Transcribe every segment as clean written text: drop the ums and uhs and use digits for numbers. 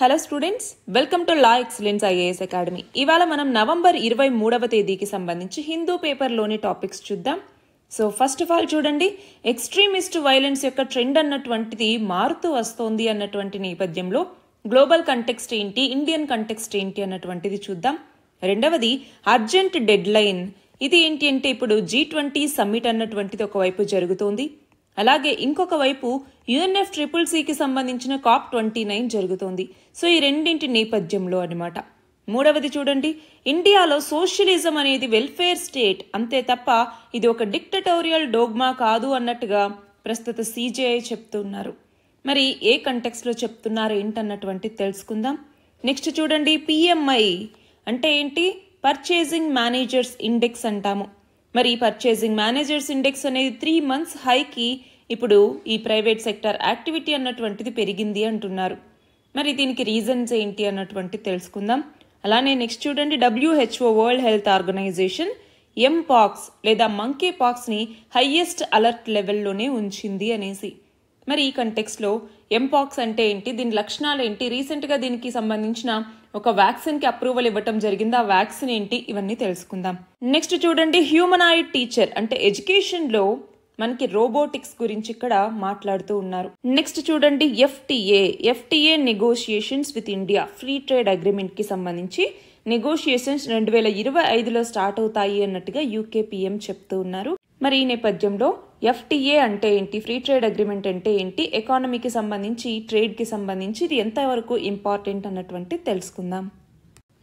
Hello students, welcome to law excellence IAS academy. ఇవాళ మనం November 23వ తేదీకి సంబంధించి హిందూ పేపర్లోని టాపిక్స్ చూద్దాం. సో ఫస్ట్ ఆఫ్ ఆల్ చూడండి, ఎక్స్ట్రీమిస్ట్ వైలెన్స్ యొక్క ట్రెండ్ అన్నటువంటిది మారుతూ వస్తోంది అన్నటువంటి నేపథ్యంలో గ్లోబల్ కంటెక్స్ట్ ఏంటి, ఇండియన్ కంటెక్స్ట్ ఏంటి అన్నటువంటిది చూద్దాం. రెండవది అర్జెంట్ డెడ్ లైన్. ఇది ఏంటి అంటే ఇప్పుడు G20 సమ్మిట్ అన్నటువంటిది ఒకవైపు జరుగుతోంది, అలాగే ఇంకొక వైపు UNFCCCకి సంబంధించిన COP29 జరుగుతోంది. సో ఈ రెండింటి నేపథ్యంలో అనమాట. మూడవది చూడండి, ఇండియాలో సోషలిజం అనేది వెల్ఫేర్ స్టేట్ అంతే తప్ప ఇది ఒక డిక్టటోరియల్ డోగ్మా కాదు అన్నట్టుగా ప్రస్తుత CJI చెప్తున్నారు. మరి ఏ కంటెక్స్లో చెప్తున్నారు ఏంటన్నటువంటి తెలుసుకుందాం. నెక్స్ట్ చూడండి, PMI అంటే ఏంటి? పర్చేసింగ్ మేనేజర్స్ ఇండెక్స్ అంటాము. మరి పర్చేసింగ్ మేనేజర్స్ ఇండెక్స్ అనేది 3 months హైకి ఇప్పుడు ఈ ప్రైవేట్ సెక్టర్ యాక్టివిటీ అన్నటువంటిది పెరిగింది అంటున్నారు. మరి దీనికి రీజన్స్ ఏంటి అన్నటువంటి తెలుసుకుందాం. అలానే నెక్స్ట్ చూడండి, WHO World Health Organization mpox లేదా మంకీ పాక్స్ని హైయెస్ట్ అలర్ట్ లెవెల్లోనే ఉంచింది అనేసి. మరి ఈ కంటెక్స్లో ఎంపాక్స్ అంటే ఏంటి, దీని లక్షణాలు ఏంటి, రీసెంట్గా దీనికి సంబంధించిన ఒక వ్యాక్సిన్కి అప్రూవల్ ఇవ్వటం జరిగింది, ఆ వ్యాక్సిన్ ఏంటి, ఇవన్నీ తెలుసుకుందాం. నెక్స్ట్ చూడండి, హ్యూమనాయిడ్ టీచర్ అంటే ఎడ్యుకేషన్లో మనకి రోబోటిక్స్ గురించి ఇక్కడ మాట్లాడుతూ ఉన్నారు. నెక్స్ట్ చూడండి, FTA negotiations with India free trade అగ్రిమెంట్కి సంబంధించి నెగోషియేషన్స్ 2025లో స్టార్ట్ అవుతాయి అన్నట్టుగా UK PM చెప్తూ ఉన్నారు. మరి ఈ నేపథ్యంలో FTA అంటే ఏంటి, ఫ్రీ ట్రేడ్ అగ్రిమెంట్ అంటే ఏంటి, ఎకానమీకి సంబంధించి, ట్రేడ్కి సంబంధించి ఇది ఎంతవరకు ఇంపార్టెంట్ అన్నటువంటి తెలుసుకుందాం.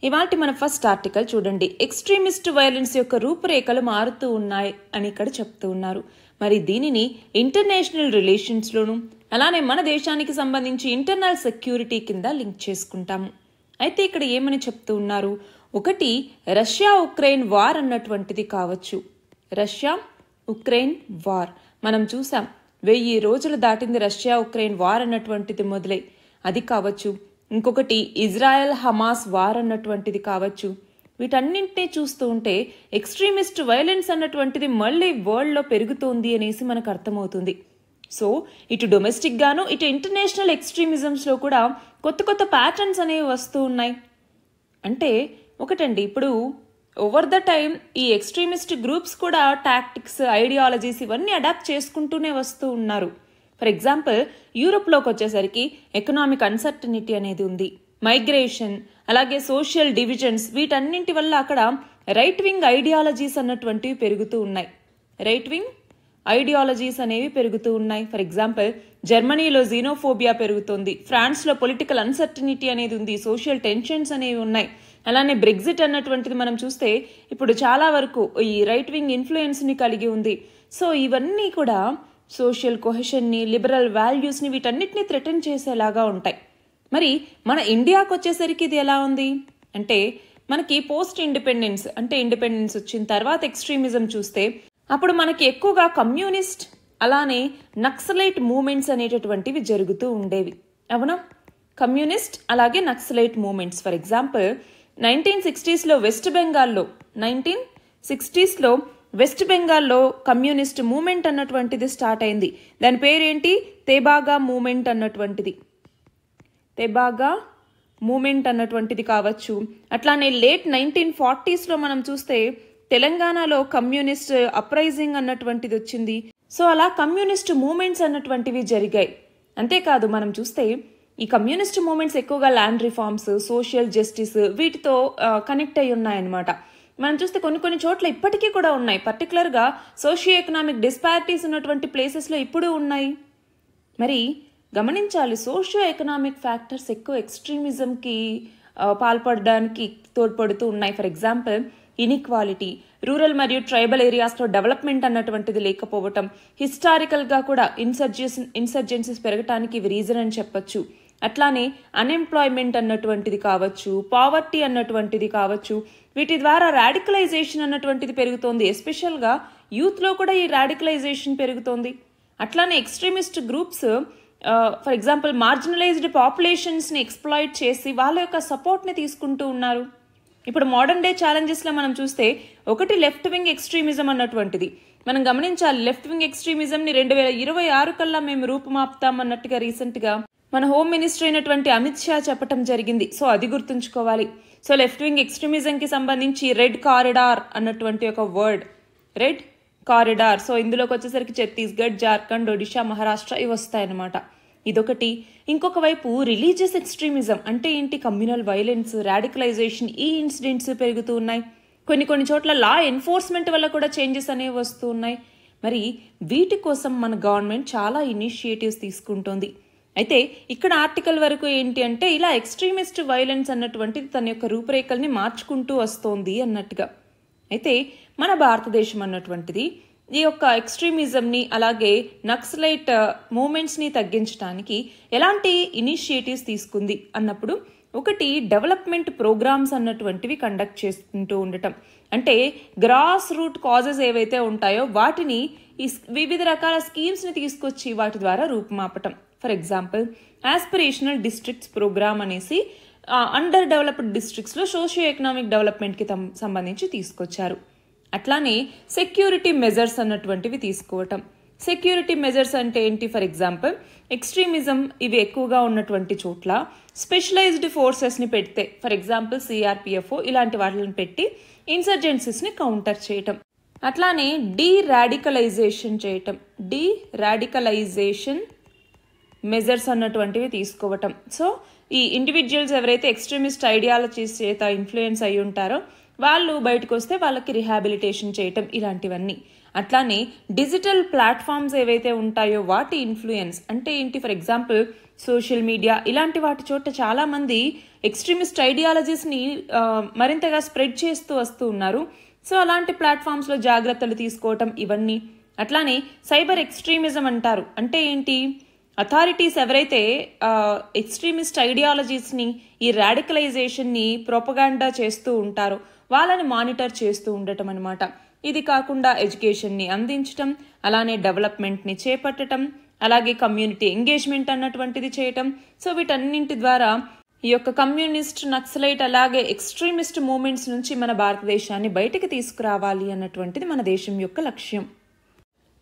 ఇవాటి మన ఫస్ట్ ఆర్టికల్ చూడండి, ఎక్స్ట్రీమిస్ట్ వైలెన్స్ యొక్క రూపురేఖలు మారుతూ ఉన్నాయి అని ఇక్కడ చెప్తూ ఉన్నారు. మరి దీనిని ఇంటర్నేషనల్ రిలేషన్స్లోను అలానే మన దేశానికి సంబంధించి ఇంటర్నల్ సెక్యూరిటీ కింద లింక్ చేసుకుంటాము. అయితే ఇక్కడ ఏమని చెప్తూ ఉన్నారు, ఒకటి రష్యా ఉక్రెయిన్ వార్ అన్నటువంటిది కావచ్చు. రష్యా ఉక్రెయిన్ వార్ మనం చూసాం, 1000 రోజులు దాటింది రష్యా ఉక్రెయిన్ వార్ అన్నటువంటిది మొదలై, అది కావచ్చు. ఇంకొకటి ఇజ్రాయెల్ హమాస్ వార్ అన్నటువంటిది కావచ్చు. వీటన్నింటినీ చూస్తూ ఉంటే ఎక్స్ట్రీమిస్ట్ వైలెన్స్ అన్నటువంటిది మళ్ళీ వరల్డ్లో పెరుగుతోంది అనేసి మనకు అర్థమవుతుంది. సో ఇటు డొమెస్టిక్ గాను ఇటు ఇంటర్నేషనల్ ఎక్స్ట్రీమిజమ్స్లో కూడా కొత్త కొత్త ప్యాటర్న్స్ అనేవి వస్తూ ఉన్నాయి. అంటే ఒకటండి, ఇప్పుడు ఓవర్ ద టైం ఈ ఎక్స్ట్రీమిస్ట్ గ్రూప్స్ కూడా టాక్టిక్స్, ఐడియాలజీస్ ఇవన్నీ అడాప్ట్ చేసుకుంటూనే వస్తూ ఉన్నారు. ఫర్ ఎగ్జాంపుల్ యూరోప్లోకి వచ్చేసరికి ఎకనామిక్ అన్సర్టనిటీ అనేది ఉంది, మైగ్రేషన్, అలాగే సోషల్ డివిజన్స్, వీటన్నింటి వల్ల అక్కడ రైట్ వింగ్ ఐడియాలజీస్ అన్నటువంటివి పెరుగుతూ ఉన్నాయి. రైట్ వింగ్ ఐడియాలజీస్ అనేవి పెరుగుతూ ఉన్నాయి. ఫర్ ఎగ్జాంపుల్ జర్మనీలో జీనోఫోబియా పెరుగుతుంది, ఫ్రాన్స్లో పొలిటికల్ అన్సర్టనిటీ అనేది ఉంది, సోషల్ టెన్షన్స్ అనేవి ఉన్నాయి. అలానే బ్రెగ్జిట్ అన్నటువంటిది మనం చూస్తే ఇప్పుడు చాలా వరకు ఈ రైట్ వింగ్ ఇన్ఫ్లుయెన్స్ని కలిగి ఉంది. సో ఇవన్నీ కూడా సోషల్ కొహెషన్ని, లిబరల్ వాల్యూస్ని, వీటన్నిటిని థ్రెటన్ చేసేలాగా ఉంటాయి. మరి మన ఇండియాకు వచ్చేసరికి ఇది ఎలా ఉంది అంటే, మనకి పోస్ట్ ఇండిపెండెన్స్ అంటే ఇండిపెండెన్స్ వచ్చిన తర్వాత ఎక్స్ట్రీమిజం చూస్తే అప్పుడు మనకి ఎక్కువగా కమ్యూనిస్ట్ అలానే నక్సలైట్ మూవ్మెంట్స్ అనేటటువంటివి జరుగుతూ ఉండేవి, అవునా? కమ్యూనిస్ట్ అలాగే నక్సలైట్ మూవ్మెంట్స్. ఫర్ ఎగ్జాంపుల్ 1960sలో వెస్ట్ బెంగాల్లో కమ్యూనిస్ట్ మూవ్మెంట్ అన్నటువంటిది స్టార్ట్ అయింది. దాని పేరేంటి, తెబాగా మూవ్మెంట్ అన్నటువంటిది. తెబాగా మూవ్మెంట్ అన్నటువంటిది కావచ్చు. అట్లానే లేట్ 1940sలో మనం చూస్తే తెలంగాణలో కమ్యూనిస్ట్ అప్రైజింగ్ అన్నటువంటిది వచ్చింది. సో అలా కమ్యూనిస్ట్ మూవ్మెంట్స్ అన్నటువంటివి జరిగాయి. అంతేకాదు మనం చూస్తే ఈ కమ్యూనిస్ట్ మూవ్మెంట్స్ ఎక్కువగా ల్యాండ్ రిఫార్మ్స్, సోషల్ జస్టిస్ వీటితో కనెక్ట్ అయి ఉన్నాయన్నమాట. మనం చూస్తే కొన్ని చోట్ల ఇప్పటికీ కూడా ఉన్నాయి. పర్టికులర్గా సోషియో ఎకనామిక్ డిస్పారిటీస్ ఉన్నటువంటి ప్లేసెస్లో ఇప్పుడు ఉన్నాయి. మరి గమనించాలి, సోషియో ఎకనామిక్ ఫ్యాక్టర్స్ ఎక్కువ ఎక్స్ట్రీమిజంకి పాల్పడడానికి తోడ్పడుతూ ఉన్నాయి. ఫర్ ఎగ్జాంపుల్ ఇన్ఈక్వాలిటీ, రూరల్ మరియు ట్రైబల్ ఏరియాస్లో డెవలప్మెంట్ అన్నటువంటిది లేకపోవటం, హిస్టారికల్గా కూడా ఇన్సర్జెన్సీస్ పెరగటానికి ఇవి రీజన్ అని చెప్పచ్చు. అట్లానే అన్ఎంప్లాయ్మెంట్ అన్నటువంటిది కావచ్చు, పావర్టీ అన్నటువంటిది కావచ్చు. వీటి ద్వారా రాడికలైజేషన్ అన్నటువంటిది పెరుగుతోంది. ఎస్పెషల్గా యూత్లో కూడా ఈ రాడికలైజేషన్ పెరుగుతోంది. అట్లానే extremist groups for example marginalised పాపులేషన్స్ని ఎక్స్ప్లాయిట్ చేసి వాళ్ళ యొక్క సపోర్ట్ని తీసుకుంటూ ఉన్నారు. ఇప్పుడు మోడర్న్ డే ఛాలెంజెస్లో మనం చూస్తే ఒకటి లెఫ్ట్ వింగ్ ఎక్స్ట్రీమిజం అన్నటువంటిది మనం గమనించాలి. లెఫ్ట్ వింగ్ ఎక్స్ట్రీమిజంని 2026 కల్లా మేము రూపుమాపుతాం అన్నట్టుగా రీసెంట్గా మన హోమ్ మినిస్టర్ అయినటువంటి అమిత్ షా చెప్పటం జరిగింది. సో అది గుర్తుంచుకోవాలి. సో లెఫ్ట్ వింగ్ ఎక్స్ట్రీమిజంకి సంబంధించి రెడ్ కారిడార్ అన్నటువంటి ఒక వర్డ్, రెడ్ కారిడార్. సో ఇందులోకి వచ్చేసరికి ఛత్తీస్గఢ్, జార్ఖండ్, ఒడిషా, మహారాష్ట్ర ఇవి వస్తాయన్నమాట. ఇదొకటి. ఇంకొక వైపు రిలీజియస్ ఎక్స్ట్రీమిజం అంటే ఏంటి? కమ్యూనల్ వైలెన్స్, రాడికలైజేషన్, ఈ ఇన్సిడెంట్స్ పెరుగుతూ ఉన్నాయి. కొన్ని చోట్ల లా ఎన్ఫోర్స్మెంట్ వల్ల కూడా చేంజెస్ అనేవి వస్తూ ఉన్నాయి. మరి వీటి కోసం మన గవర్నమెంట్ చాలా ఇనిషియేటివ్స్ తీసుకుంటోంది. అయితే ఇక్కడ ఆర్టికల్ వరకు ఏంటి అంటే ఇలా ఎక్స్ట్రీమిస్ట్ వైలెన్స్ అన్నటువంటిది తన యొక్క రూపురేఖల్ని మార్చుకుంటూ వస్తోంది అన్నట్టుగా. అయితే మన భారతదేశం అన్నటువంటిది ఈ యొక్క ఎక్స్ట్రీమిజంని అలాగే నక్సలైట్ మూమెంట్స్ని తగ్గించడానికి ఎలాంటి ఇనిషియేటివ్స్ తీసుకుంది అన్నప్పుడు ఒకటి డెవలప్మెంట్ ప్రోగ్రామ్స్ అన్నటువంటివి కండక్ట్ చేసుకుంటూ ఉండటం. అంటే గ్రాస్ రూట్ కాజెస్ ఏవైతే ఉంటాయో వాటిని వివిధ రకాల స్కీమ్స్ని తీసుకొచ్చి వాటి ద్వారా రూపుమాపటం. For example aspirational districts programme అనేసి అండర్ డెవలప్డ్ డిస్ట్రిక్ట్స్లో సోషియో ఎకనామిక్ డెవలప్మెంట్కి సంబంధించి తీసుకొచ్చారు. అట్లానే సెక్యూరిటీ మెజర్స్ అన్నటువంటివి తీసుకోవటం. సెక్యూరిటీ మెజర్స్ అంటే ఏంటి? ఫర్ ఎగ్జాంపుల్ ఎక్స్ట్రీమిజం ఇవి ఎక్కువగా ఉన్నటువంటి చోట్ల స్పెషలైజ్డ్ ఫోర్సెస్ని పెడితే, ఫర్ ఎగ్జాంపుల్ సిఆర్పిఎఫ్ ఇలాంటి వాటిని పెట్టి ఇన్సర్జెన్సీస్ని కౌంటర్ చేయటం. అట్లానే డీరాడికలైజేషన్ చేయటం, డీరాడికలైజేషన్ మెజర్స్ అన్నటువంటివి తీసుకోవటం. సో ఈ ఇండివిజువల్స్ ఎవరైతే ఎక్స్ట్రీమిస్ట్ ఐడియాలజీస్ చేత ఇన్ఫ్లుయెన్స్ అయి ఉంటారో వాళ్ళు బయటకు వస్తే వాళ్ళకి రిహాబిలిటేషన్ చేయటం, ఇలాంటివన్నీ. అట్లానే డిజిటల్ ప్లాట్ఫామ్స్ ఏవైతే ఉంటాయో వాటి ఇన్ఫ్లుయెన్స్ అంటే ఏంటి? ఫర్ ఎగ్జాంపుల్ సోషల్ మీడియా ఇలాంటి వాటి చోట చాలా మంది ఎక్స్ట్రీమిస్ట్ ఐడియాలజీస్ని మరింతగా స్ప్రెడ్ చేస్తూ వస్తూ ఉన్నారు. సో అలాంటి ప్లాట్ఫామ్స్లో జాగ్రత్తలు తీసుకోవటం ఇవన్నీ. అట్లానే సైబర్ ఎక్స్ట్రీమిజం అంటారు. అంటే ఏంటి? అథారిటీస్ ఎవరైతే ఎక్స్ట్రీమిస్ట్ ఐడియాలజీస్ని ఈ రాడికలైజేషన్ని ప్రొపగాండా చేస్తూ ఉంటారో వాళ్ళని మానిటర్ చేస్తూ ఉండటం అనమాట. ఇది కాకుండా ఎడ్యుకేషన్ని అందించటం, అలానే డెవలప్మెంట్ని చేపట్టడం, అలాగే కమ్యూనిటీ ఎంగేజ్మెంట్ అన్నటువంటిది చేయటం. సో వీటన్నింటి ద్వారా ఈ యొక్క కమ్యూనిస్ట్, నక్సలైట్ అలాగే ఎక్స్ట్రీమిస్ట్ మూమెంట్స్ నుంచి మన భారతదేశాన్ని బయటికి తీసుకురావాలి అన్నటువంటిది మన దేశం యొక్క లక్ష్యం.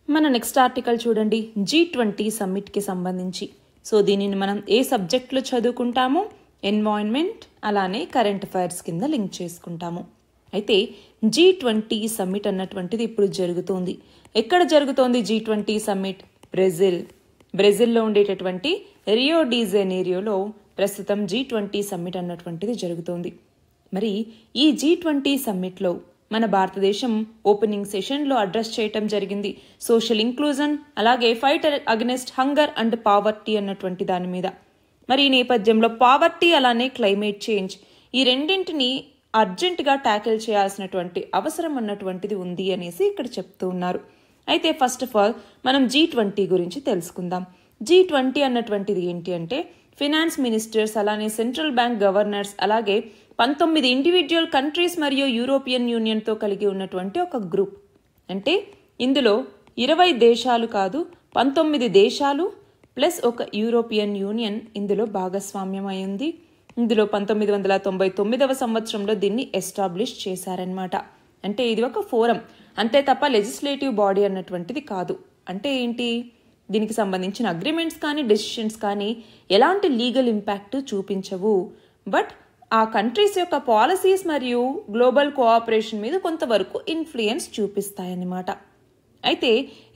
మన నెక్స్ట్ ఆర్టికల్ చూడండి, G20 సమ్మిట్కి సంబంధించి. సో దీనిని మనం ఏ సబ్జెక్ట్లో చదువుకుంటాము? ఎన్వైరన్మెంట్ అలానే కరెంట్ అఫైర్స్ కింద లింక్ చేసుకుంటాము. అయితే G20 సమ్మిట్ అన్నటువంటిది ఇప్పుడు జరుగుతోంది. ఎక్కడ జరుగుతోంది G20 సమ్మిట్? బ్రెజిల్లో ఉండేటటువంటి రియో డి జెనీరోలో ప్రస్తుతం G20 సమ్మిట్ అన్నటువంటిది జరుగుతోంది. మరి ఈ G20 సమ్మిట్లో మన భారతదేశం ఓపెనింగ్ సెషన్లో అడ్రస్ చేయటం జరిగింది. సోషల్ ఇంక్లూజన్ అలాగే fight against hunger and poverty అన్నటువంటి దాని మీద. మరి ఈ నేపథ్యంలో పావర్టీ అలానే క్లైమేట్ చేంజ్ ఈ రెండింటిని అర్జెంటుగా ట్యాకిల్ చేయాల్సినటువంటి అవసరం అన్నటువంటిది ఉంది అనేసి ఇక్కడ చెప్తూ ఉన్నారు. అయితే ఫస్ట్ ఆఫ్ ఆల్ మనం G20 గురించి తెలుసుకుందాం. G20 అన్నటువంటిది ఏంటి అంటే ఫినాన్స్ మినిస్టర్స్ అలానే సెంట్రల్ బ్యాంక్ గవర్నర్స్ అలాగే 19 ఇండివిజువల్ కంట్రీస్ మరియు యూరోపియన్ యూనియన్తో కలిగి ఉన్నటువంటి ఒక గ్రూప్. అంటే ఇందులో 20 దేశాలు కాదు 19 దేశాలు ప్లస్ ఒక యూరోపియన్ యూనియన్ ఇందులో భాగస్వామ్యం అయింది. ఇందులో 1999వ సంవత్సరంలో దీన్ని ఎస్టాబ్లిష్ చేశారనమాట. అంటే ఇది ఒక ఫోరం అంతే తప్ప లెజిస్లేటివ్ బాడీ అన్నటువంటిది కాదు. అంటే ఏంటి? దీనికి సంబంధించిన అగ్రిమెంట్స్ కానీ డెసిషన్స్ కానీ ఎలాంటి లీగల్ ఇంపాక్ట్ చూపించవు. బట్ ఆ కంట్రీస్ యొక్క పాలసీస్ మరియు గ్లోబల్ కోఆపరేషన్ మీద కొంతవరకు ఇన్ఫ్లుయెన్స్ చూపిస్తాయన్నమాట. అయితే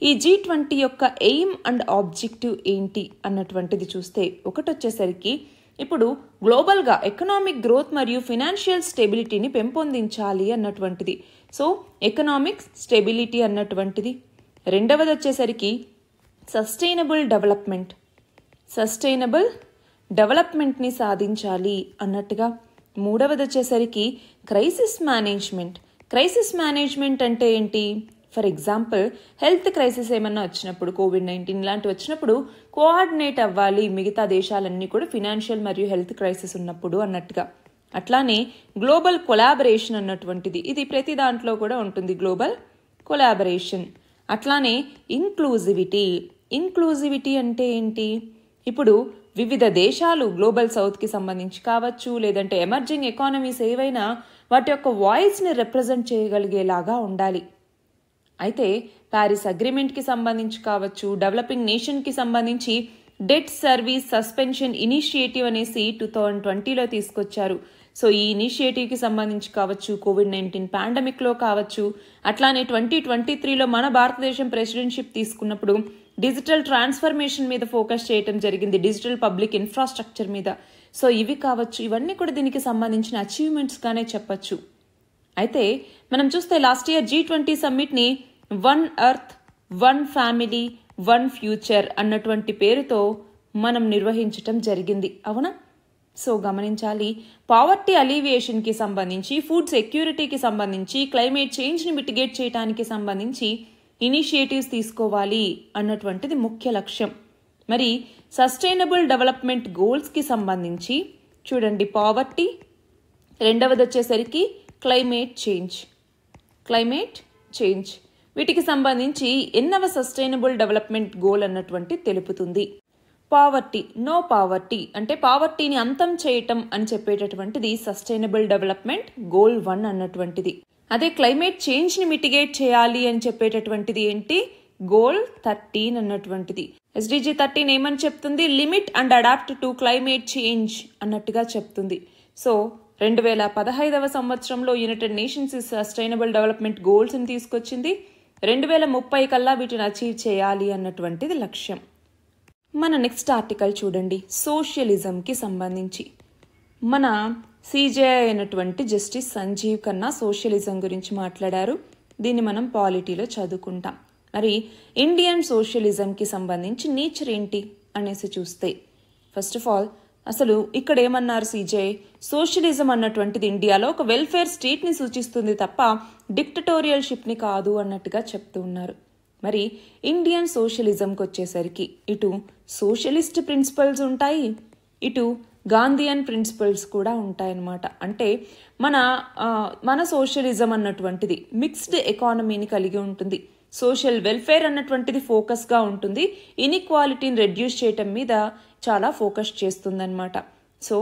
ఈ G20 యొక్క ఎయిమ్ అండ్ ఆబ్జెక్టివ్ ఏంటి అన్నటువంటిది చూస్తే ఒకటి వచ్చేసరికి ఇప్పుడు గ్లోబల్గా ఎకనామిక్ గ్రోత్ మరియు ఫినాన్షియల్ స్టెబిలిటీని పెంపొందించాలి అన్నటువంటిది. సో ఎకనామిక్ స్టెబిలిటీ అన్నటువంటిది. రెండవది వచ్చేసరికి సస్టైనబుల్ డెవలప్మెంట్ని సాధించాలి అన్నట్టుగా. మూడవది వచ్చేసరికి క్రైసిస్ మేనేజ్మెంట్ అంటే ఏంటి? ఫర్ ఎగ్జాంపుల్ హెల్త్ క్రైసిస్ ఏమన్నా వచ్చినప్పుడు, COVID-19 ఇలాంటివి వచ్చినప్పుడు కోఆర్డినేట్ అవ్వాలి మిగతా దేశాలన్నీ కూడా ఫినాన్షియల్ మరియు హెల్త్ క్రైసిస్ ఉన్నప్పుడు అన్నట్టుగా. అట్లానే గ్లోబల్ కొలాబరేషన్ అన్నటువంటిది ఇది ప్రతి దాంట్లో కూడా ఉంటుంది, గ్లోబల్ కొలాబరేషన్. అట్లానే ఇంక్లూజివిటీ అంటే ఏంటి? ఇప్పుడు వివిధ దేశాలు గ్లోబల్ సౌత్కి సంబంధించి కావచ్చు లేదంటే ఎమర్జింగ్ ఎకానమీస్ ఏవైనా వాటి యొక్క వాయిస్ని రిప్రజెంట్ చేయగలిగేలాగా ఉండాలి. అయితే ప్యారిస్ అగ్రిమెంట్కి సంబంధించి కావచ్చు, డెవలపింగ్ నేషన్కి సంబంధించి డెట్ సర్వీస్ సస్పెన్షన్ ఇనిషియేటివ్ అనేసి 2020లో తీసుకొచ్చారు. సో ఈ ఇనిషియేటివ్కి సంబంధించి కావచ్చు, COVID-19 పాండమిక్లో కావచ్చు, అట్లానే 2023లో మన భారతదేశం ప్రెసిడెన్షిప్ తీసుకున్నప్పుడు డిజిటల్ ట్రాన్స్ఫర్మేషన్ మీద ఫోకస్ చేయడం జరిగింది, డిజిటల్ పబ్లిక్ ఇన్ఫ్రాస్ట్రక్చర్ మీద. సో ఇవి కావచ్చు, ఇవన్నీ కూడా దీనికి సంబంధించిన అచీవ్మెంట్స్గానే చెప్పచ్చు. అయితే మనం చూస్తే లాస్ట్ ఇయర్ G20 సమ్మిట్ని one earth, one family, one future అన్నటువంటి పేరుతో మనం నిర్వహించటం జరిగింది, అవునా? సో గమనించాలి, పావర్టీ అలీవియేషన్కి సంబంధించి, ఫుడ్ సెక్యూరిటీకి సంబంధించి, క్లైమేట్ చేంజ్ని మిటిగేట్ చేయడానికి సంబంధించి ఇనిషియేటివ్స్ తీసుకోవాలి అన్నటువంటిది ముఖ్య లక్ష్యం. మరి సస్టైనబుల్ డెవలప్మెంట్ గోల్స్కి సంబంధించి చూడండి, పావర్టీ, రెండవది వచ్చేసరికి క్లైమేట్ చేంజ్, వీటికి సంబంధించి ఎన్నవ సస్టైనబుల్ డెవలప్మెంట్ గోల్ అన్నటువంటి తెలుపుతుంది. పావర్టీ, నో పావర్టీ అంటే పావర్టీని అంతం చేయటం అని చెప్పేటటువంటిది సస్టైనబుల్ డెవలప్మెంట్ గోల్ 1 అన్నటువంటిది. అదే క్లైమేట్ చేంజ్ని మిటిగేట్ చేయాలి అని చెప్పేటటువంటిది ఏంటి, గోల్ 13 అన్నటువంటిది. SDG 13 ఏమని చెప్తుంది, limit and adapt to climate change అన్నట్టుగా చెప్తుంది. సో 2015వ సంవత్సరంలో యునైటెడ్ నేషన్స్ సస్టైనబుల్ డెవలప్మెంట్ గోల్స్ని తీసుకొచ్చింది. 2030 కల్లా వీటిని అచీవ్ చేయాలి అన్నటువంటిది లక్ష్యం. మన నెక్స్ట్ ఆర్టికల్ చూడండి, సోషలిజంకి సంబంధించి మన CJI అయినటువంటి జస్టిస్ సంజీవ్ ఖన్నా సోషలిజం గురించి మాట్లాడారు. దీన్ని మనం పాలిటీలో చదువుకుంటాం. మరి ఇండియన్ సోషలిజంకి సంబంధించి నేచర్ ఏంటి అనేసి చూస్తే, ఫస్ట్ ఆఫ్ ఆల్ అసలు ఇక్కడ ఏమన్నారు CJI, సోషలిజం అన్నటువంటిది ఇండియాలో ఒక వెల్ఫేర్ స్టేట్ని సూచిస్తుంది తప్ప డిక్టటోరియల్షిప్ని కాదు అన్నట్టుగా చెప్తూ ఉన్నారు. మరి ఇండియన్ సోషలిజంకి వచ్చేసరికి ఇటు సోషలిస్ట్ ప్రిన్సిపల్స్ ఉంటాయి, ఇటు గాంధీయన్ ప్రిన్సిపల్స్ కూడా ఉంటాయన్నమాట. అంటే మన సోషలిజం అన్నటువంటిది మిక్స్డ్ ఎకానమీని కలిగి ఉంటుంది. సోషల్ వెల్ఫేర్ అన్నటువంటిది ఫోకస్గా ఉంటుంది, ఇన్ఈక్వాలిటీని రెడ్యూస్ చేయటం మీద చాలా ఫోకస్ చేస్తుందన్నమాట. సో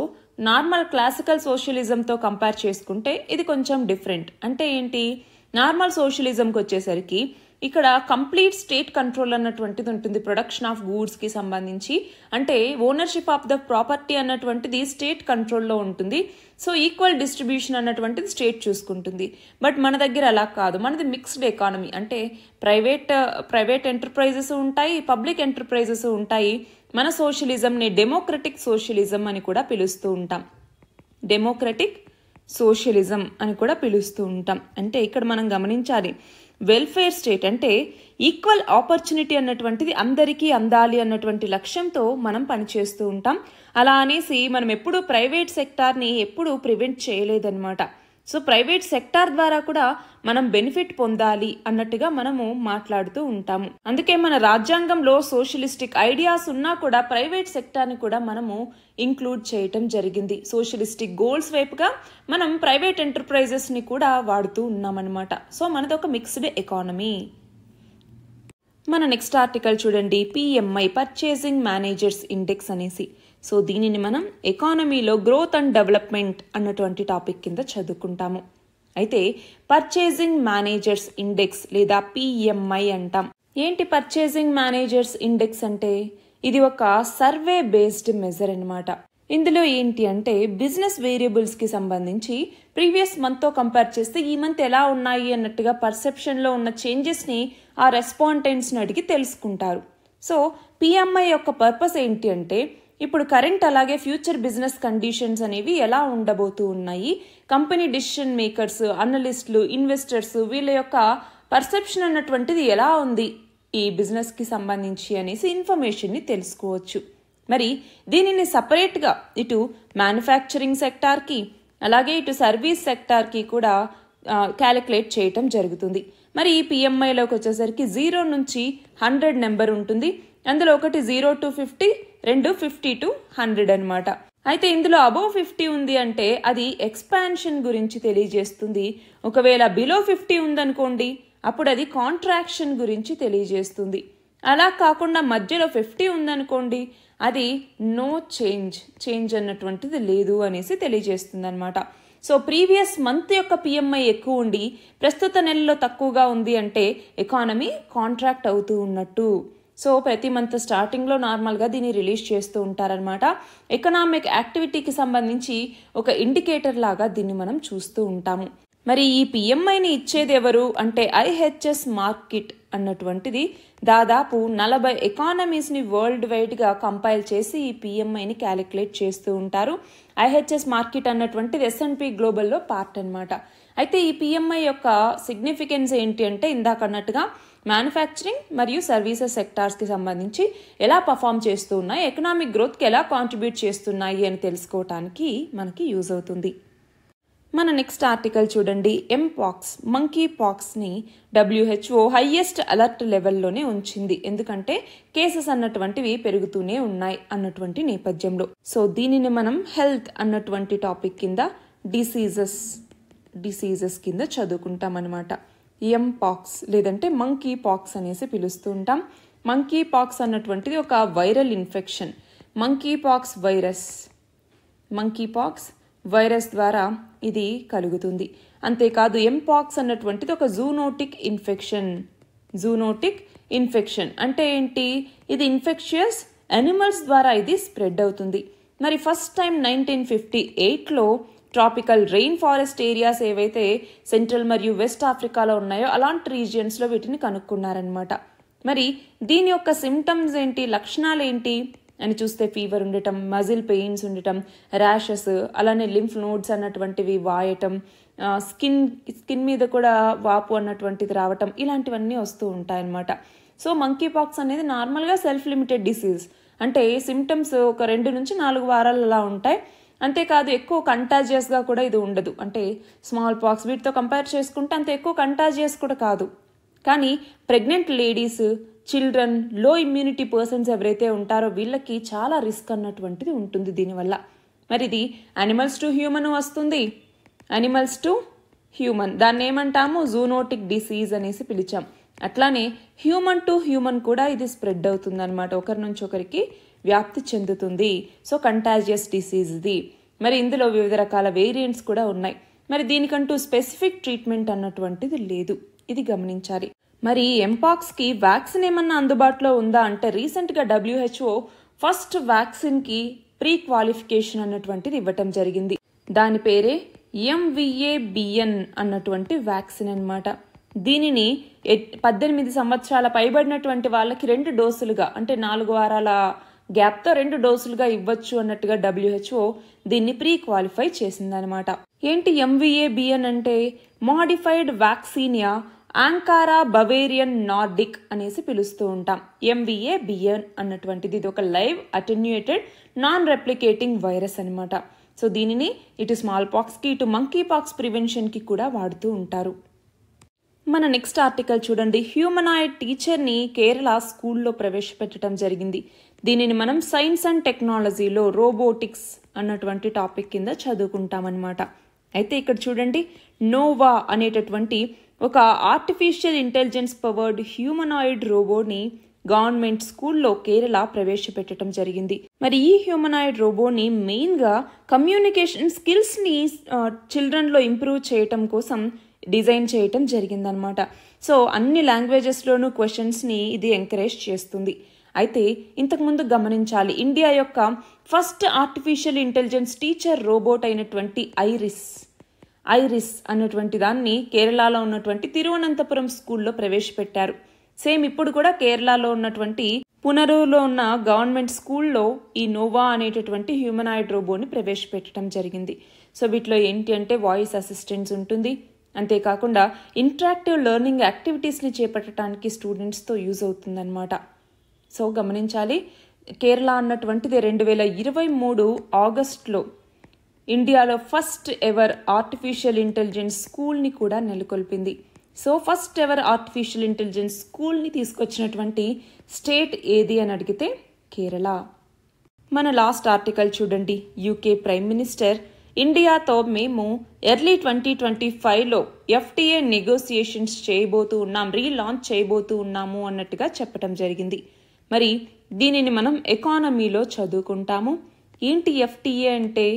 నార్మల్ క్లాసికల్ సోషలిజంతో కంపేర్ చేసుకుంటే ఇది కొంచెం డిఫరెంట్. అంటే ఏంటి, నార్మల్ సోషలిజంకి వచ్చేసరికి ఇక్కడ కంప్లీట్ స్టేట్ కంట్రోల్ అన్నటువంటిది ఉంటుంది ప్రొడక్షన్ ఆఫ్ గూడ్స్కి సంబంధించి. అంటే ఓనర్షిప్ ఆఫ్ ద ప్రాపర్టీ అన్నటువంటిది స్టేట్ కంట్రోల్లో ఉంటుంది. సో ఈక్వల్ డిస్ట్రిబ్యూషన్ అన్నటువంటిది స్టేట్ చూసుకుంటుంది. బట్ మన దగ్గర అలా కాదు, మనది మిక్స్డ్ ఎకానమీ. అంటే ప్రైవేట్ ఎంటర్ప్రైజెస్ ఉంటాయి, పబ్లిక్ ఎంటర్ప్రైజెస్ ఉంటాయి. మన సోషలిజంని డెమోక్రటిక్ సోషలిజం అని కూడా పిలుస్తూ ఉంటాం. అంటే ఇక్కడ మనం గమనించాలి, వెల్ఫేర్ స్టేట్ అంటే ఈక్వల్ ఆపర్చునిటీ అన్నటువంటిది అందరికీ అందాలి అన్నటువంటి లక్ష్యంతో మనం పనిచేస్తూ ఉంటాం. అలా అనేసి మనం ఎప్పుడు ప్రైవేట్ సెక్టార్ని ఎప్పుడు ప్రివెంట్ చేయలేదన్నమాట. సో ప్రైవేట్ సెక్టార్ ద్వారా కూడా మనం బెనిఫిట్ పొందాలి అన్నట్టుగా మనము మాట్లాడుతూ ఉంటాము. అందుకే మన రాజ్యాంగంలో సోషలిస్టిక్ ఐడియాస్ ఉన్నా కూడా ప్రైవేట్ సెక్టార్ని కూడా మనము ఇంక్లూడ్ చేయటం జరిగింది. సోషలిస్టిక్ గోల్స్ వైపుగా మనం ప్రైవేట్ ఎంటర్ప్రైజెస్ని కూడా వాడుతూ ఉన్నామన్నమాట. సో మనదొక మిక్స్డ్ ఎకానమీ. మన నెక్స్ట్ ఆర్టికల్ చూడండి, PMI పర్చేసింగ్ మేనేజర్స్ ఇండెక్స్ అనేసి. సో దీనిని మనం ఎకానమీలో గ్రోత్ అండ్ డెవలప్మెంట్ అన్నటువంటి టాపిక్ కింద చదువుకుంటాము. అయితే పర్చేసింగ్ మేనేజర్స్ ఇండెక్స్ లేదా PMI అంటాం. ఏంటి పర్చేసింగ్ మేనేజర్స్ ఇండెక్స్ అంటే? ఇది ఒక సర్వే బేస్డ్ మెజర్ అన్నమాట. ఇందులో ఏంటి అంటే బిజినెస్ వేరియబుల్స్కి సంబంధించి ప్రీవియస్ మంత్తో కంపేర్ చేస్తే ఈ మంత్ ఎలా ఉన్నాయి అన్నట్టుగా పర్సెప్షన్లో ఉన్న చేంజెస్ని ఆ రెస్పాండెంట్స్ని అడిగి తెలుసుకుంటారు. సో PMI యొక్క పర్పస్ ఏంటి అంటే ఇప్పుడు కరెంట్ అలాగే ఫ్యూచర్ బిజినెస్ కండిషన్స్ అనేవి ఎలా ఉండబోతూ ఉన్నాయి, కంపెనీ డిసిషన్ మేకర్స్, అనలిస్టులు, ఇన్వెస్టర్స్ వీళ్ళ యొక్క పర్సెప్షన్ అన్నటువంటిది ఎలా ఉంది ఈ బిజినెస్కి సంబంధించి అనేసి ఇన్ఫర్మేషన్ని తెలుసుకోవచ్చు. మరి దీనిని సపరేట్గా ఇటు మ్యానుఫ్యాక్చరింగ్ సెక్టార్కి అలాగే ఇటు సర్వీస్ సెక్టార్కి కూడా క్యాలిక్యులేట్ చేయటం జరుగుతుంది. మరి ఈ PMIలోకి వచ్చేసరికి 0 నుంచి 100 నెంబర్ ఉంటుంది. అందులో ఒకటి 0 to 50, 2 50 to 100 అనమాట. అయితే ఇందులో అబోవ్ 50 ఉంది అంటే అది ఎక్స్పాన్షన్ గురించి తెలియజేస్తుంది. ఒకవేళ బిలో 50 ఉందనుకోండి అప్పుడు అది కాంట్రాక్షన్ గురించి తెలియజేస్తుంది. అలా కాకుండా మధ్యలో 50 ఉందనుకోండి అది నో చేంజ్ అన్నటువంటిది లేదు అనేసి తెలియజేస్తుంది అనమాట. సో ప్రీవియస్ మంత్ యొక్క PMI ఎక్కువ ఉండి ప్రస్తుత నెలలో తక్కువగా ఉంది అంటే ఎకానమీ కాంట్రాక్ట్ అవుతూ ఉన్నట్టు. సో ప్రతి మంత్ స్టార్టింగ్లో నార్మల్గా దీన్ని రిలీజ్ చేస్తూ ఉంటారనమాట. ఎకనామిక్ యాక్టివిటీకి సంబంధించి ఒక ఇండికేటర్ లాగా దీన్ని మనం చూస్తూ ఉంటాము. మరి ఈ పిఎంఐని ఇచ్చేది ఎవరు అంటే IHS మార్కెట్ అన్నటువంటిది దాదాపు 40 ఎకానమీస్ని వరల్డ్ వైడ్గా కంపైల్ చేసి ఈ పిఎంఐని క్యాలిక్యులేట్ చేస్తూ ఉంటారు. IHS మార్కెట్ అన్నటువంటిది S&P గ్లోబల్లో పార్ట్ అనమాట. అయితే ఈ పిఎంఐ యొక్క సిగ్నిఫికెన్స్ ఏంటి అంటే ఇందాక అన్నట్టుగా మ్యానుఫ్యాక్చరింగ్ మరియు సర్వీసెస్ సెక్టార్స్కి సంబంధించి ఎలా పర్ఫామ్ చేస్తూ ఉన్నాయి, ఎకనామిక్ గ్రోత్కి ఎలా కాంట్రిబ్యూట్ చేస్తున్నాయి అని తెలుసుకోవటానికి మనకి యూజ్ అవుతుంది. మన నెక్స్ట్ ఆర్టికల్ చూడండి. ఎంపాక్స్ మంకీ పాక్స్ని WHO హైయెస్ట్ అలర్ట్ లెవెల్లోనే ఉంచింది. ఎందుకంటే కేసెస్ అన్నటువంటివి పెరుగుతూనే ఉన్నాయి అన్నటువంటి నేపథ్యంలో. సో దీనిని మనం హెల్త్ అన్నటువంటి టాపిక్ కింద డిసీజెస్ కింద చదువుకుంటాం అనమాట. ఎంపాక్స్ లేదంటే మంకీ పాక్స్ అనేసి పిలుస్తూ ఉంటాం. మంకీ పాక్స్ అన్నటువంటిది ఒక viral infection. Monkey pox virus ద్వారా ఇది కలుగుతుంది. అంతేకాదు ఎంపాక్స్ అన్నటువంటిది ఒక జూనోటిక్ ఇన్ఫెక్షన్ అంటే ఏంటి? ఇది ఇన్ఫెక్షియస్ యానిమల్స్ ద్వారా ఇది స్ప్రెడ్ అవుతుంది. మరి ఫస్ట్ టైం 1958లో ట్రాపికల్ రెయిన్ ఫారెస్ట్ ఏరియాస్ ఏవైతే సెంట్రల్ మరియు వెస్ట్ ఆఫ్రికాలో ఉన్నాయో అలాంటి రీజియన్స్లో వీటిని కనుక్కున్నారనమాట. మరి దీని యొక్క సిమ్టమ్స్ ఏంటి, లక్షణాలు ఏంటి అని చూస్తే ఫీవర్ ఉండటం, మజిల్ పెయిన్స్ ఉండటం, ర్యాషెస్, అలానే లింఫ్ నోడ్స్ అన్నటువంటివి వాయటం, స్కిన్ మీద కూడా వాపు అన్నటువంటిది రావటం, ఇలాంటివన్నీ వస్తూ ఉంటాయన్నమాట. సో మంకీ పాక్స్ అనేది నార్మల్గా సెల్ఫ్ లిమిటెడ్ డిసీజ్. అంటే సిమ్టమ్స్ ఒక 2 నుంచి 4 వారాలు అలా ఉంటాయి. అంతేకాదు ఎక్కువ కంటాజియస్గా కూడా ఇది ఉండదు. అంటే స్మాల్ పాక్స్ వీటితో కంపేర్ చేసుకుంటే అంత ఎక్కువ కంటాజియస్ కూడా కాదు. కానీ ప్రెగ్నెంట్ లేడీస్, చిల్డ్రన్, లో ఇమ్యూనిటీ పర్సన్స్ ఎవరైతే ఉంటారో వీళ్ళకి చాలా రిస్క్ అన్నటువంటిది ఉంటుంది దీనివల్ల. మరి ఇది యానిమల్స్ టు హ్యూమన్ వస్తుంది. యానిమల్స్ టు హ్యూమన్ దాన్ని ఏమంటాము? జూనోటిక్ డిసీజ్ అనేసి పిలిచాం. అట్లానే హ్యూమన్ టు హ్యూమన్ కూడా ఇది స్ప్రెడ్ అవుతుంది అనమాట, ఒకరి నుంచి ఒకరికి వ్యాప్తి చెందుతుంది. సో కంటాజియస్ డిసీజ్ ఇది. మరి ఇందులో వివిధ రకాల వేరియంట్స్ కూడా ఉన్నాయి. మరి దీనికంటూ స్పెసిఫిక్ ట్రీట్మెంట్ అన్నటువంటిది లేదు, ఇది గమనించాలి. మరి ఎంపాక్స్కి వ్యాక్సిన్ ఏమన్నా అందుబాటులో ఉందా అంటే రీసెంట్గా WHO ఫస్ట్ వ్యాక్సిన్కి ప్రీ క్వాలిఫికేషన్ అన్నటువంటిది ఇవ్వటం జరిగింది. దాని పేరే MVABN అన్నటువంటి వ్యాక్సిన్ అనమాట. దీనిని 18 సంవత్సరాల పైబడినటువంటి వాళ్ళకి 2 డోసులుగా అంటే 4 వారాల గ్యాప్తో 2 డోసులుగా ఇవ్వచ్చు అన్నట్టుగా WHO దీన్ని ప్రీ క్వాలిఫై చేసిందనమాట. ఏంటి MVABN అంటే? మోడిఫైడ్ వ్యాక్సినియా యాంకారా బవేరియన్ నార్డిక్ అనేసి పిలుస్తూ ఉంటాం. MVABN అన్నటువంటిది ఇది ఒక live attenuated non replicating virus అనమాట. సో దీనిని ఇటు స్మాల్ పాక్స్కి ఇటు మంకీ పాక్స్ ప్రివెన్షన్కి కూడా వాడుతూ ఉంటారు. మన నెక్స్ట్ ఆర్టికల్ చూడండి. హ్యూమనాయిడ్ టీచర్ని కేరళ స్కూల్లో ప్రవేశపెట్టడం జరిగింది. దీనిని మనం సైన్స్ అండ్ టెక్నాలజీలో రోబోటిక్స్ అన్నటువంటి టాపిక్ కింద చదువుకుంటామన్నమాట. అయితే ఇక్కడ చూడండి, నోవా అనేటటువంటి ఒక ఆర్టిఫిషియల్ ఇంటెలిజెన్స్ పవర్డ్ హ్యూమనాయిడ్ రోబోని గవర్నమెంట్ స్కూల్లో కేరళ ప్రవేశపెట్టడం జరిగింది. మరి ఈ హ్యూమనాయిడ్ రోబోని మెయిన్గా కమ్యూనికేషన్ స్కిల్స్ని చిల్డ్రన్లో ఇంప్రూవ్ చేయటం కోసం డిజైన్ చేయటం జరిగిందనమాట. సో అన్ని లాంగ్వేజెస్లోనూ క్వశ్చన్స్ని ఇది ఎంకరేజ్ చేస్తుంది. అయితే ఇంతకుముందు గమనించాలి, ఇండియా యొక్క first artificial intelligence teacher robot అయినటువంటి ఐరిస్ అన్నటువంటి దాన్ని కేరళలో ఉన్నటువంటి తిరువనంతపురం స్కూల్లో ప్రవేశపెట్టారు. సేమ్ ఇప్పుడు కూడా కేరళలో ఉన్నటువంటి పునరులో ఉన్న గవర్నమెంట్ స్కూల్లో ఈ నోవా అనేటటువంటి హ్యూమనాయిడ్ రోబోని ప్రవేశపెట్టడం జరిగింది. సో వీటిలో ఏంటి అంటే వాయిస్ అసిస్టెన్స్ ఉంటుంది. అంతేకాకుండా ఇంటరాక్టివ్ లెర్నింగ్ యాక్టివిటీస్ని చేపట్టడానికి స్టూడెంట్స్తో యూజ్ అవుతుందన్నమాట. సో గమనించాలి, కేరళ అన్నటువంటిది 2023 ఆగస్టులో ఇండియాలో ఫస్ట్ ఎవర్ ఆర్టిఫిషియల్ ఇంటెలిజెన్స్ స్కూల్ని కూడా నెలకొల్పింది. So first ever artificial intelligence స్కూల్ని తీసుకొచ్చినటువంటి స్టేట్ ఏది అని అడిగితే కేరళ. మన లాస్ట్ ఆర్టికల్ చూడండి. UK ప్రైమ్ మినిస్టర్ ఇండియాతో మేము ఎర్లీ 2025లో FTA నెగోసియేషన్స్ చేయబోతూ ఉన్నాం, రీలాంచ్ చేయబోతూ ఉన్నాము అన్నట్టుగా చెప్పడం జరిగింది. మరి దీనిని మనం ఎకానమీలో చదువుకుంటాము. ఏంటి FTA అంటే?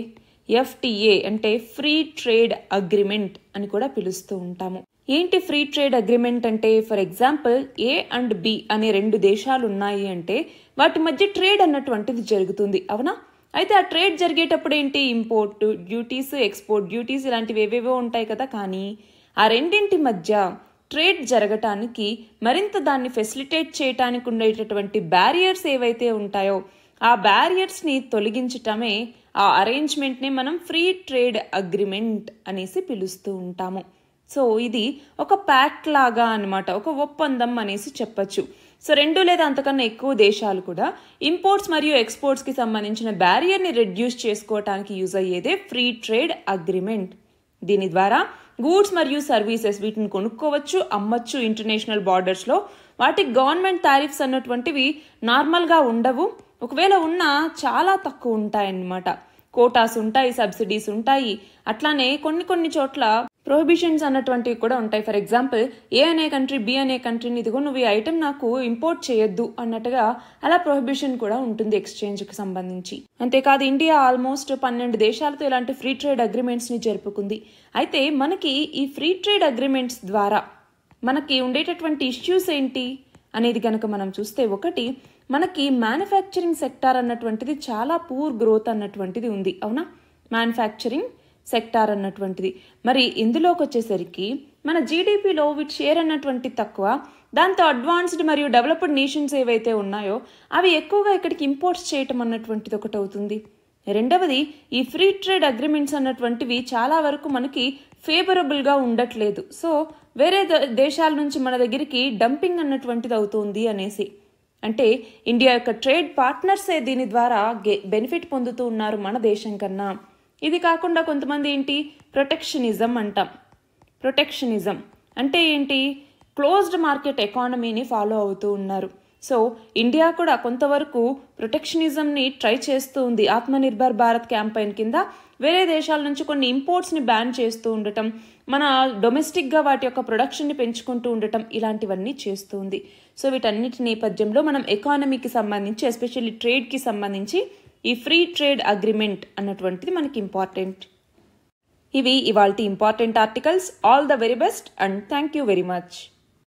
FTA అంటే ఫ్రీ ట్రేడ్ అగ్రిమెంట్ అని కూడా పిలుస్తూ ఉంటాము. ఏంటి ఫ్రీ ట్రేడ్ అగ్రిమెంట్ అంటే? For example A and B అనే 2 దేశాలు ఉన్నాయి అంటే వాటి మధ్య ట్రేడ్ అన్నటువంటిది జరుగుతుంది, అవునా? అయితే ఆ ట్రేడ్ జరిగేటప్పుడు ఏంటి, ఇంపోర్ట్ డ్యూటీస్, ఎక్స్పోర్ట్ డ్యూటీస్ ఇలాంటివి ఏవేవో ఉంటాయి కదా. కానీ ఆ రెండింటి మధ్య ట్రేడ్ జరగటానికి మరింత దాన్ని ఫెసిలిటేట్ చేయడానికి ఉండేటటువంటి బ్యారియర్స్ ఏవైతే ఉంటాయో ఆ బ్యారియర్స్ని తొలగించటమే ఆ అరేంజ్మెంట్ని మనం ఫ్రీ ట్రేడ్ అగ్రిమెంట్ అనేసి పిలుస్తూ ఉంటాము. సో ఇది ఒక ప్యాక్ట్ లాగా అనమాట, ఒక ఒప్పందం అనేసి చెప్పచ్చు. సో 2 లేదా అంతకన్నా ఎక్కువ దేశాలు కూడా ఇంపోర్ట్స్ మరియు ఎక్స్పోర్ట్స్కి సంబంధించిన బ్యారియర్ని రెడ్యూస్ చేసుకోవటానికి యూజ్ అయ్యేదే ఫ్రీ ట్రేడ్ అగ్రిమెంట్. దీని ద్వారా గూడ్స్ మరియు సర్వీసెస్ వీటిని కొనుక్కోవచ్చు, అమ్మచ్చు ఇంటర్నేషనల్ బార్డర్స్లో. వాటికి గవర్నమెంట్ టారిఫ్స్ అన్నటువంటివి నార్మల్గా ఉండవు, ఒకవేళ ఉన్నా చాలా తక్కువ ఉంటాయన్నమాట. కోటాస్ ఉంటాయి, సబ్సిడీస్ ఉంటాయి, అట్లానే కొన్ని చోట్ల ప్రొహిబిషన్స్ అన్నటువంటివి కూడా ఉంటాయి. ఫర్ ఎగ్జాంపుల్ ఏ అనే కంట్రీ బి అనే కంట్రీని ఇదిగో నువ్వు ఈ ఐటమ్ నాకు ఇంపోర్ట్ చేయొద్దు అన్నట్టుగా అలా ప్రొహిబిషన్ కూడా ఉంటుంది ఎక్స్చేంజ్కి సంబంధించి. అంతేకాదు ఇండియా ఆల్మోస్ట్ 12 దేశాలతో ఇలాంటి ఫ్రీ ట్రేడ్ అగ్రిమెంట్స్ని జరుపుకుంది. అయితే మనకి ఈ ఫ్రీ ట్రేడ్ అగ్రిమెంట్స్ ద్వారా మనకి ఉండేటటువంటి ఇష్యూస్ ఏంటి అనేది కనుక మనం చూస్తే, ఒకటి మనకి మ్యానుఫ్యాక్చరింగ్ సెక్టార్ అన్నటువంటిది చాలా పూర్ గ్రోత్ అన్నటువంటిది ఉంది, అవునా? మ్యానుఫ్యాక్చరింగ్ సెక్టార్ అన్నటువంటిది మరి ఇందులోకి వచ్చేసరికి మన జీడిపిలో వీటి షేర్ అన్నటువంటి తక్కువ. దాంతో అడ్వాన్స్డ్ మరియు డెవలప్డ్ నేషన్స్ ఏవైతే ఉన్నాయో అవి ఎక్కువగా ఇక్కడికి ఇంపోర్ట్స్ చేయటం అన్నటువంటిది ఒకటి అవుతుంది. రెండవది, ఈ ఫ్రీ ట్రేడ్ అగ్రిమెంట్స్ అన్నటువంటివి చాలా వరకు మనకి ఫేవరబుల్గా ఉండట్లేదు. సో వేరే దేశాల నుంచి మన దగ్గరికి డంపింగ్ అన్నటువంటిది అవుతుంది అనేసి, అంటే ఇండియా యొక్క ట్రేడ్ పార్ట్నర్సే దీని ద్వారా బెనిఫిట్ పొందుతూ ఉన్నారు మన దేశం కన్నా. ఇది కాకుండా కొంతమంది ఏంటి ప్రొటెక్షనిజం అంటాం. ప్రొటెక్షనిజం అంటే ఏంటి, క్లోజ్డ్ మార్కెట్ ఎకానమీని ఫాలో అవుతూ ఉన్నారు. సో ఇండియా కూడా కొంతవరకు ప్రొటెక్షనిజంని ట్రై చేస్తూ ఉంది. ఆత్మనిర్భర్ భారత్ క్యాంపెయిన్ కింద వేరే దేశాల నుంచి కొన్ని ఇంపోర్ట్స్ని బ్యాన్ చేస్తూ ఉండటం, మన డొమెస్టిక్గా వాటి యొక్క ప్రొడక్షన్ని పెంచుకుంటూ ఉండటం, ఇలాంటివన్నీ చేస్తూ ఉంది. సో వీటన్నిటి నేపథ్యంలో మనం ఎకానమీకి సంబంధించి ఎస్పెషల్లీ ట్రేడ్కి సంబంధించి ఈ ఫ్రీ ట్రేడ్ అగ్రిమెంట్ అన్నటువంటిది మనకి ఇంపార్టెంట్. ఇవి ఇవాల్టి important articles. All the very best and thank you very much.